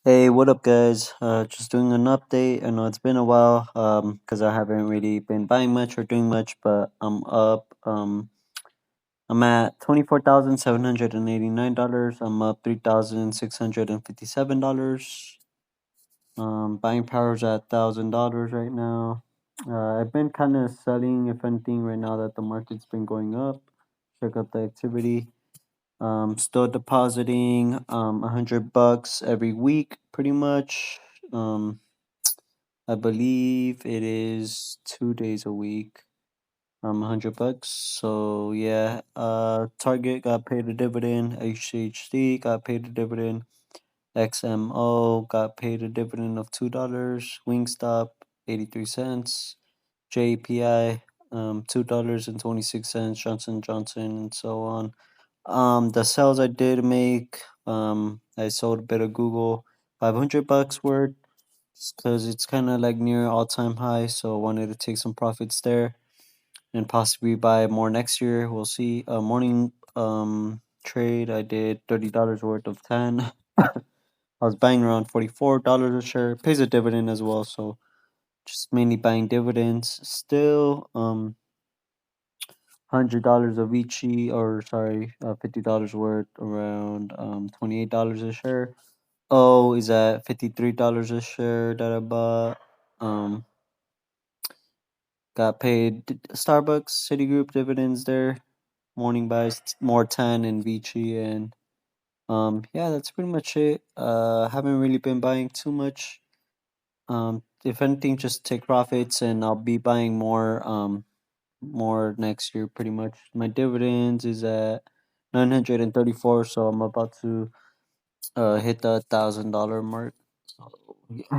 Hey, what up, guys? Just doing an update. I know it's been a while, because I haven't really been buying much or doing much, but I'm up. I'm at $24,789. I'm up $3,657. Buying power's at $1,000 right now. I've been kind of selling, if anything, right now that the market's been going up. Check out the activity. Still depositing $100 every week, pretty much. I believe it is 2 days a week. $100. So yeah, Target got paid a dividend. HHD got paid a dividend. XMO got paid a dividend of $2. Wingstop 83 cents. JPI $2.26. Johnson and so on. The sales I did make, I sold a bit of Google, $500 worth, because it's kind of like near all time high. So I wanted to take some profits there and possibly buy more next year. We'll see. Morning trade, I did $30 worth of 10. I was buying around $44 a share. Pays a dividend as well, so just mainly buying dividends. Still, $100 of each, or sorry, $50 worth, around $28 a share. Oh, is at $53 a share that I bought. Um, got paid Starbucks, Citigroup dividends there. Morning buys, more 10 and Vici, and yeah, that's pretty much it. Haven't really been buying too much. If anything, just take profits, and I'll be buying more next year, pretty much. My dividends is at 934, so I'm about to hit the $1,000 mark. So, yeah.